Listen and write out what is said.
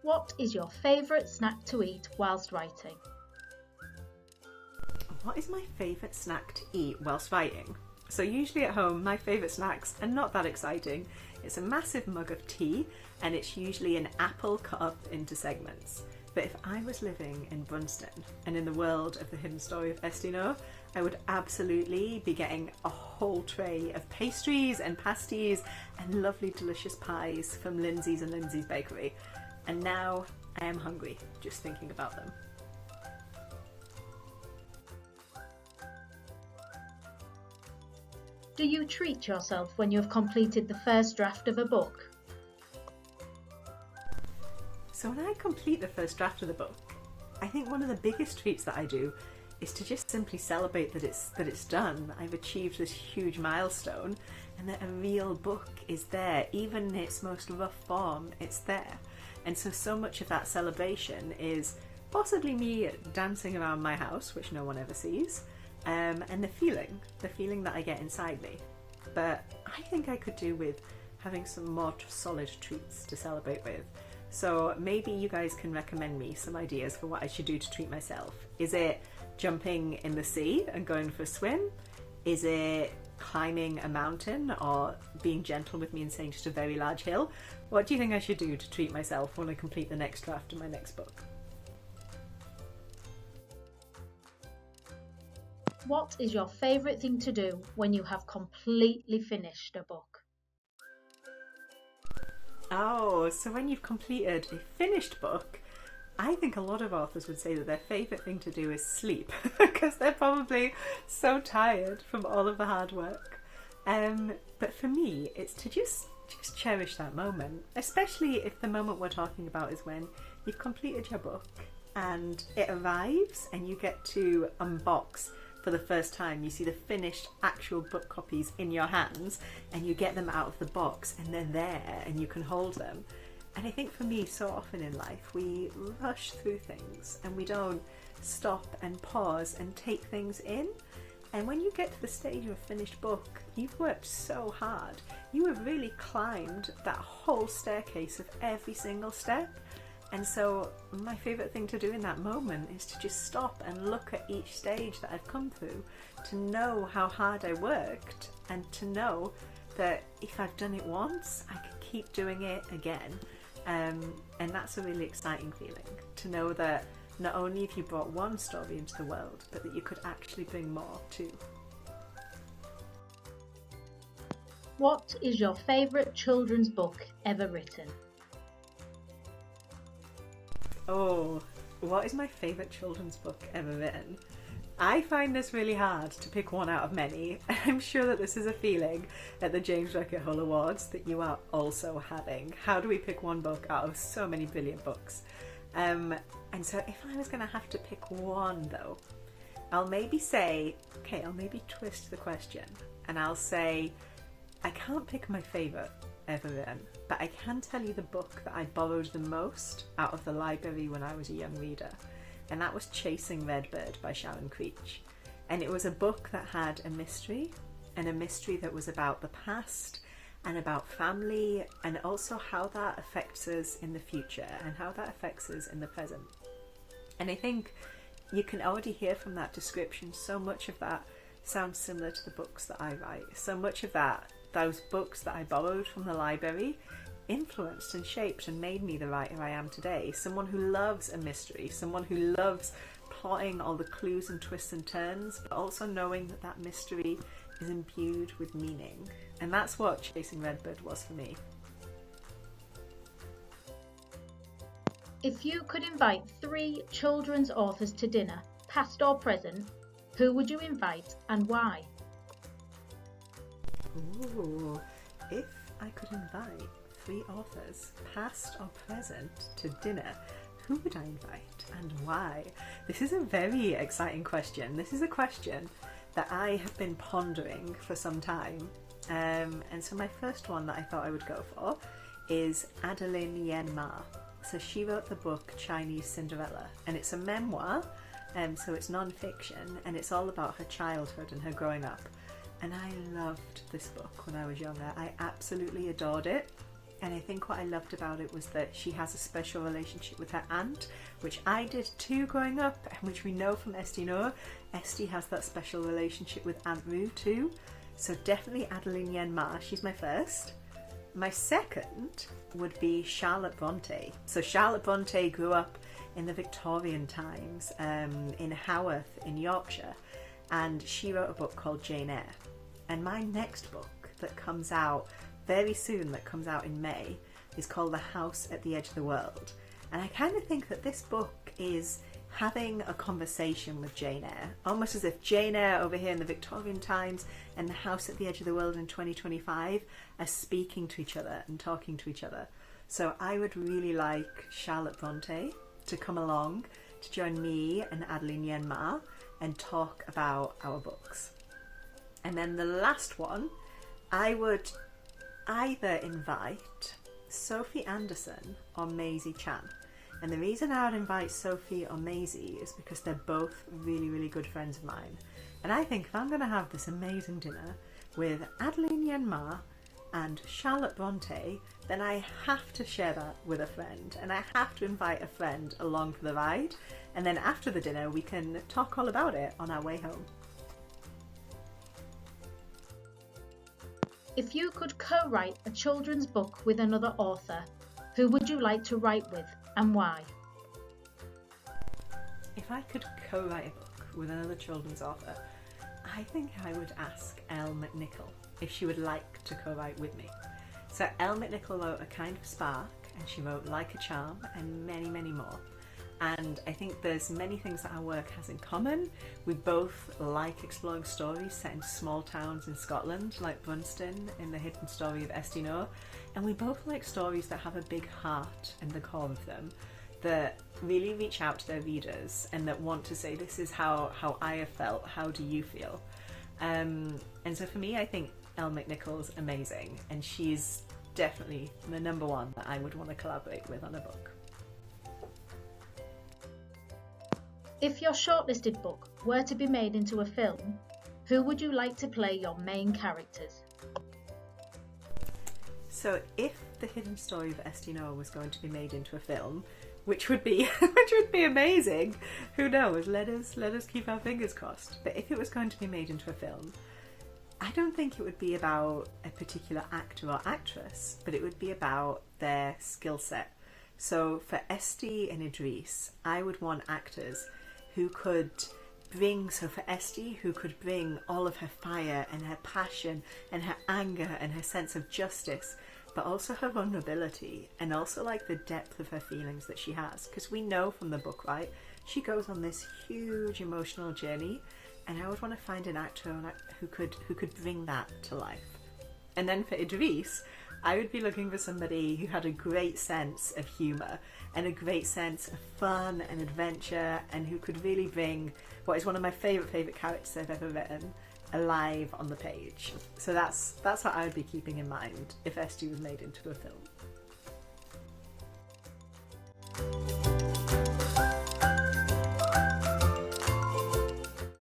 What is your favourite snack to eat whilst writing? What is my favourite snack to eat whilst writing? So usually at home, my favourite snacks are not that exciting. It's a massive mug of tea and it's usually an apple cut up into segments. But if I was living in Brunston and in the world of the hidden story of Estino, I would absolutely be getting a whole tray of pastries and pasties and lovely delicious pies from Lindsay's and Lindsay's Bakery. And now I am hungry just thinking about them. Do you treat yourself when you have completed the first draft of a book? So when I complete the first draft of the book, I think one of the biggest treats that I do is to just simply celebrate that it's done. I've achieved this huge milestone and that a real book is there, even in its most rough form, it's there. And so much of that celebration is possibly me dancing around my house, which no one ever sees, and the feeling that I get inside me. But I think I could do with having some more solid treats to celebrate with. So maybe you guys can recommend me some ideas for what I should do to treat myself. Is it jumping in the sea and going for a swim? Is it climbing a mountain or being gentle with me and saying just a very large hill? What do you think I should do to treat myself when I complete the next draft of my next book? What is your favourite thing to do when you have completely finished a book? Oh, so when you've completed a finished book, I think a lot of authors would say that their favourite thing to do is sleep because they're probably so tired from all of the hard work. But for me, it's to just cherish that moment, especially if the moment we're talking about is when you've completed your book and it arrives and you get to unbox for the first time. You see the finished actual book copies in your hands and you get them out of the box and they're there and you can hold them. And I think for me, so often in life, we rush through things and we don't stop and pause and take things in. And when you get to the stage of a finished book, you've worked so hard. You have really climbed that whole staircase of every single step. And so my favourite thing to do in that moment is to just stop and look at each stage that I've come through, to know how hard I worked and to know that if I've done it once, I can keep doing it again. And that's a really exciting feeling, to know that not only have you brought one story into the world, but that you could actually bring more too. What is your favourite children's book ever written? Oh, what is my favourite children's book ever written? I find this really hard to pick one out of many. I'm sure that this is a feeling at the James Reckitt Hull Awards that you are also having. How do we pick one book out of so many brilliant books? And so if I was going to have to pick one though, I'll maybe twist the question and I'll say I can't pick my favourite ever written, but I can tell you the book that I borrowed the most out of the library when I was a young reader, and that was Chasing Redbird by Sharon Creech. And it was a book that had a mystery, and a mystery that was about the past and about family, and also how that affects us in the future and how that affects us in the present. And I think you can already hear from that description, so much of that sounds similar to the books that I write. So much of that, those books that I borrowed from the library, influenced and shaped and made me the writer I am today. Someone who loves a mystery, someone who loves plotting all the clues and twists and turns, but also knowing that that mystery is imbued with meaning. And that's what Chasing Redbird was for me. If you could invite 3 children's authors to dinner, past or present, who would you invite and why? Ooh, if I could invite 3 authors, past or present, to dinner, who would I invite and why? This is a very exciting question. This is a question that I have been pondering for some time. And so my first one that I thought I would go for is Adeline Yen Ma. So she wrote the book Chinese Cinderella, and it's a memoir, so it's non-fiction, and it's all about her childhood and her growing up. And I loved this book when I was younger. I absolutely adored it. And I think what I loved about it was that she has a special relationship with her aunt, which I did too growing up, and which we know from Esty Noor. Esty has that special relationship with Aunt Roo too. So definitely Adeline Yen Ma, she's my first. My second would be Charlotte Bronte. So Charlotte Bronte grew up in the Victorian times in Haworth in Yorkshire, and she wrote a book called Jane Eyre. And my next book that comes out very soon, that comes out in May, is called The House at the Edge of the World. And I kind of think that this book is having a conversation with Jane Eyre, almost as if Jane Eyre over here in the Victorian times and The House at the Edge of the World in 2025 are speaking to each other and talking to each other. So I would really like Charlotte Bronte to come along to join me and Adeline Yen Ma and talk about our books. And then the last one, I would either invite Sophie Anderson or Maisie Chan. And the reason I would invite Sophie or Maisie is because they're both really, really good friends of mine. And I think if I'm going to have this amazing dinner with Adeline Yen Ma and Charlotte Bronte, then I have to share that with a friend. And I have to invite a friend along for the ride. And then after the dinner, we can talk all about it on our way home. If you could co-write a children's book with another author, who would you like to write with and why? If I could co-write a book with another children's author, I think I would ask Elle McNichol if she would like to co-write with me. So Elle McNichol wrote A Kind of Spark, and she wrote Like a Charm, and many, many more. And I think there's many things that our work has in common. We both like exploring stories set in small towns in Scotland, like Brunston in The Hidden Story of Esty Noor. And we both like stories that have a big heart in the core of them, that really reach out to their readers and that want to say, this is how I have felt, how do you feel? And so for me, I think Elle McNichol's amazing, and she's definitely the number one that I would want to collaborate with on a book. If your shortlisted book were to be made into a film, who would you like to play your main characters? So if The Hidden Story of Esty Noor was going to be made into a film, which would be amazing, who knows, let us keep our fingers crossed. But if it was going to be made into a film, I don't think it would be about a particular actor or actress, but it would be about their skill set. So for Esty and Idris, I would want actors who could bring, so for Esty, who could bring all of her fire and her passion and her anger and her sense of justice, but also her vulnerability and also like the depth of her feelings that she has. Because we know from the book, right, she goes on this huge emotional journey, and I would want to find an actor who could bring that to life. And then for Idris, I would be looking for somebody who had a great sense of humour and a great sense of fun and adventure, and who could really bring what is one of my favourite characters I've ever written alive on the page. So that's what I would be keeping in mind if Esty was made into a film.